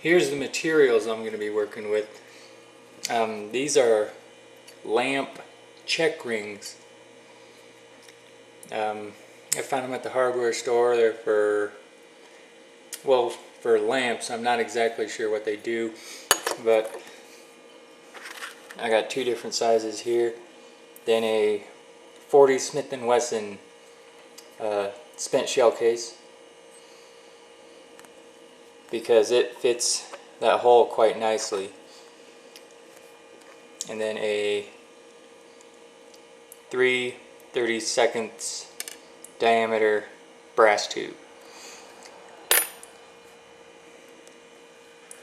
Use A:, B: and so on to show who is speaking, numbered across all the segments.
A: here's the materials I'm going to be working with. These are lamp check rings. I found them at the hardware store. They're for lamps. I'm not exactly sure what they do, but I got two different sizes here. Then a 40 Smith & Wesson spent shell case, because it fits that hole quite nicely. And then a 3/32 diameter brass tube.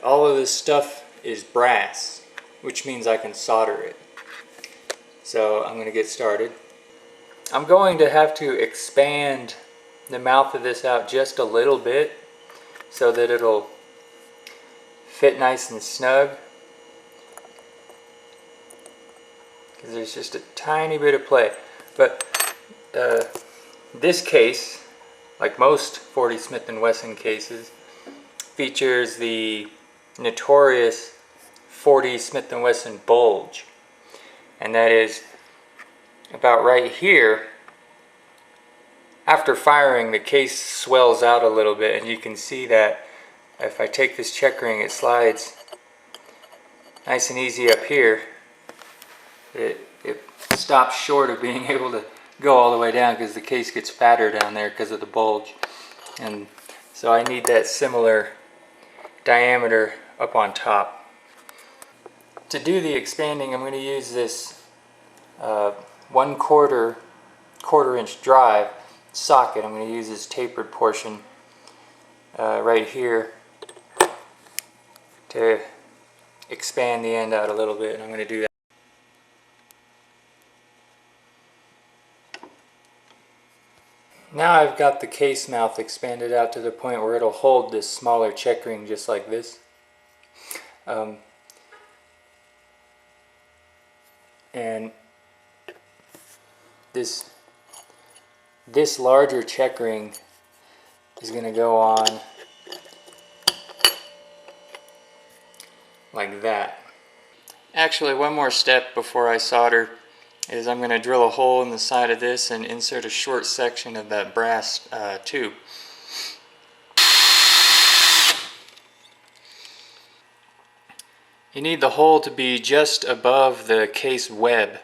A: All of this stuff is brass, which means I can solder it. So I'm going to get started. I'm going to have to expand the mouth of this out just a little bit so that it'll fit nice and snug, because there's just a tiny bit of play. But this case, like most 40 Smith & Wesson cases, features the notorious 40 Smith & Wesson bulge, and that is about right here. After firing, the case swells out a little bit, and you can see that if I take this check ring, it slides nice and easy up here. It stops short of being able to go all the way down because the case gets fatter down there because of the bulge. And so I need that similar diameter up on top. To do the expanding, I'm going to use this 1/4 quarter-inch drive socket. I'm going to use this tapered portion right here to expand the end out a little bit, and I'm going to do that. Now I've got the case mouth expanded out to the point where it'll hold this smaller check ring just like this. And this larger check ring is going to go on like that. Actually, one more step before I solder is I'm going to drill a hole in the side of this and insert a short section of that brass tube. You need the hole to be just above the case web.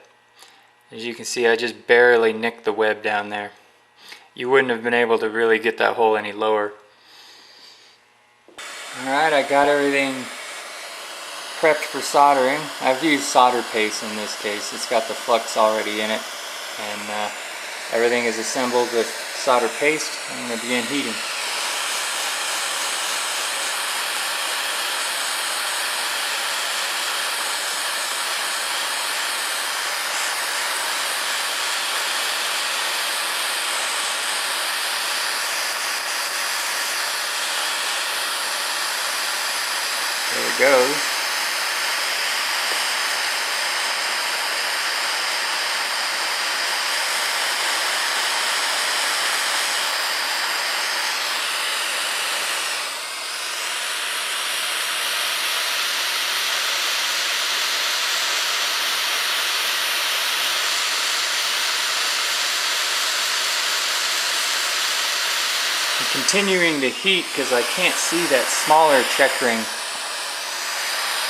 A: As you can see, I just barely nicked the web down there. You wouldn't have been able to really get that hole any lower. Alright, I got everything prepped for soldering. I've used solder paste in this case. It's got the flux already in it, and everything is assembled with solder paste. I'm going to begin heating. There it goes. I'm continuing to heat because I can't see that smaller check ring.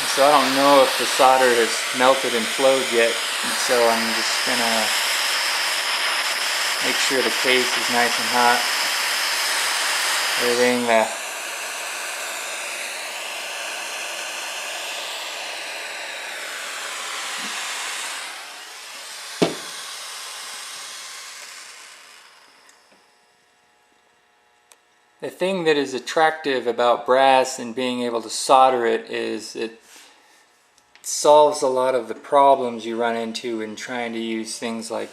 A: And so I don't know if the solder has melted and flowed yet, and so I'm just gonna make sure the case is nice and hot. Everything The thing that is attractive about brass and being able to solder it is it solves a lot of the problems you run into in trying to use things like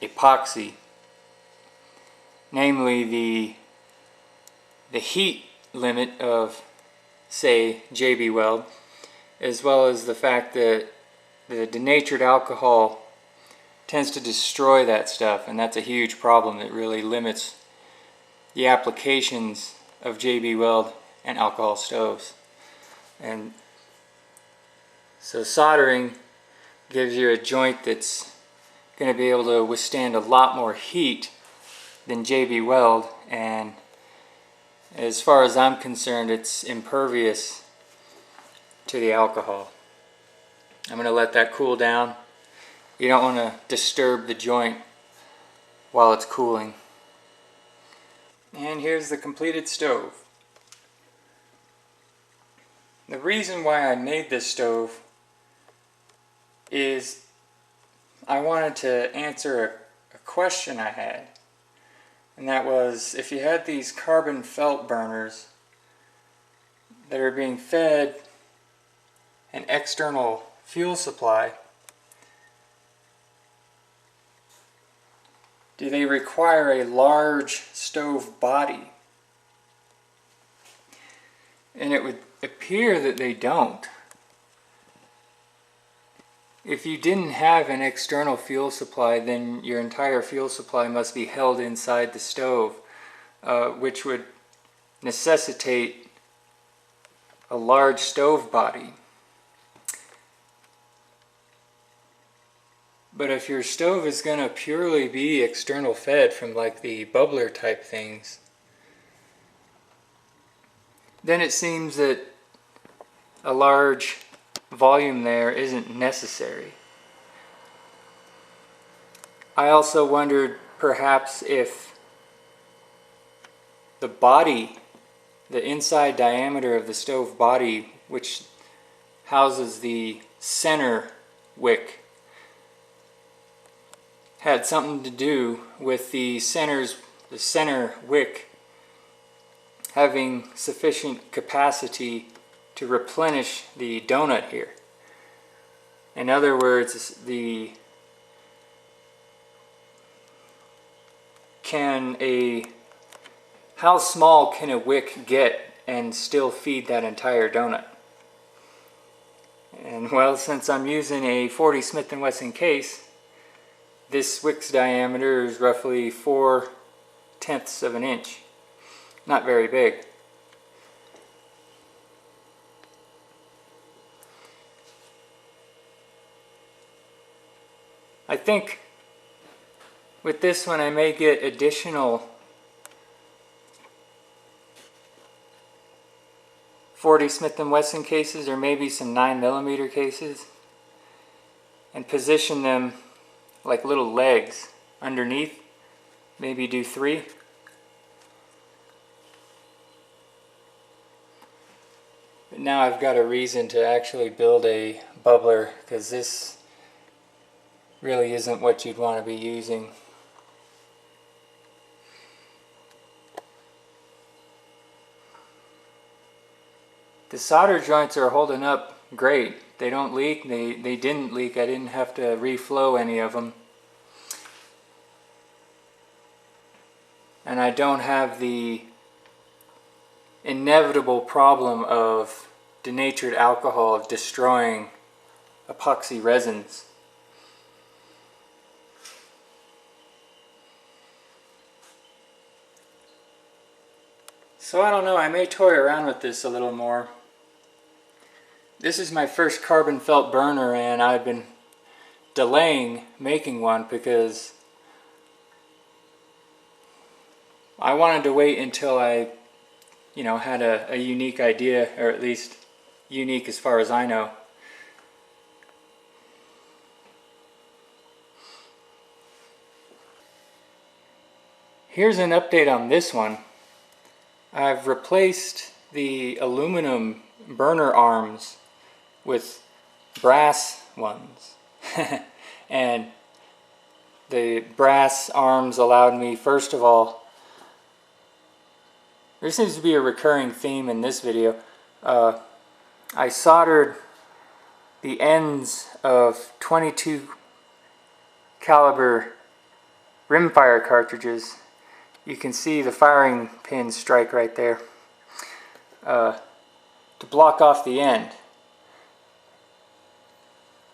A: epoxy. Namely the heat limit of, say, JB Weld, as well as the fact that the denatured alcohol tends to destroy that stuff, and that's a huge problem. It really limits the applications of JB Weld and alcohol stoves. And so soldering gives you a joint that's going to be able to withstand a lot more heat than JB Weld, and as far as I'm concerned, it's impervious to the alcohol. I'm going to let that cool down. You don't want to disturb the joint while it's cooling. And here's the completed stove. The reason why I made this stove is I wanted to answer a question I had. And that was, if you had these carbon felt burners that are being fed an external fuel supply, do they require a large stove body? And it would appear that they don't. If you didn't have an external fuel supply, then your entire fuel supply must be held inside the stove, which would necessitate a large stove body. But if your stove is going to purely be external fed from like the bubbler type things, then it seems that a large volume there isn't necessary. I also wondered perhaps if the body, the inside diameter of the stove body, which houses the center wick, had something to do with the center wick having sufficient capacity to replenish the donut here. In other words, how small can a wick get and still feed that entire donut? And well, since I'm using a 40 Smith & Wesson case, this wick's diameter is roughly 4/10 of an inch. Not very big. I think with this one I may get additional 40 Smith & Wesson cases, or maybe some 9mm cases, and position them like little legs underneath. Maybe do 3. But now I've got a reason to actually build a bubbler, because this really isn't what you'd want to be using. The solder joints are holding up great. They don't leak. They didn't leak. I didn't have to reflow any of them. And I don't have the inevitable problem of denatured alcohol destroying epoxy resins. So I don't know, I may toy around with this a little more. This is my first carbon felt burner, and I've been delaying making one because I wanted to wait until I, had a unique idea, or at least unique as far as I know. Here's an update on this one. I've replaced the aluminum burner arms with brass ones. And the brass arms allowed me, first of all, there seems to be a recurring theme in this video. I soldered the ends of .22 caliber rimfire cartridges. You can see the firing pin strike right there, to block off the end.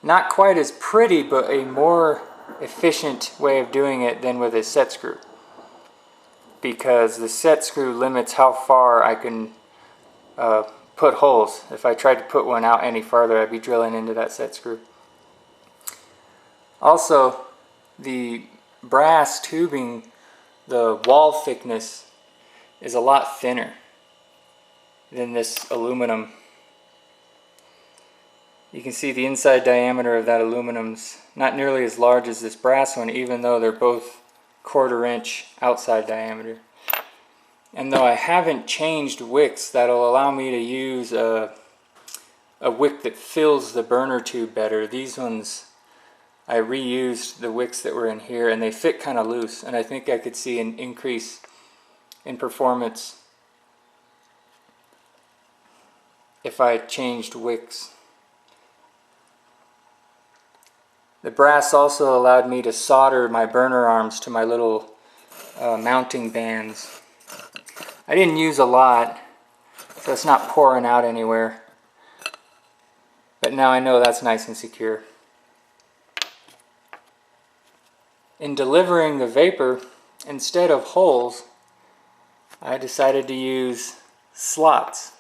A: Not quite as pretty, but a more efficient way of doing it than with a set screw, because the set screw limits how far I can put holes. If I tried to put one out any farther, I'd be drilling into that set screw. Also, the brass tubing, the wall thickness is a lot thinner than this aluminum. You can see the inside diameter of that aluminum's not nearly as large as this brass one, even though they're both 1/4 inch outside diameter. And though I haven't changed wicks, that'll allow me to use a wick that fills the burner tube better. These ones, I reused the wicks that were in here and they fit kind of loose, and I think I could see an increase in performance if I changed wicks. The brass also allowed me to solder my burner arms to my little mounting bands. I didn't use a lot, so it's not pouring out anywhere. But now I know that's nice and secure. In delivering the vapor, instead of holes, I decided to use slots.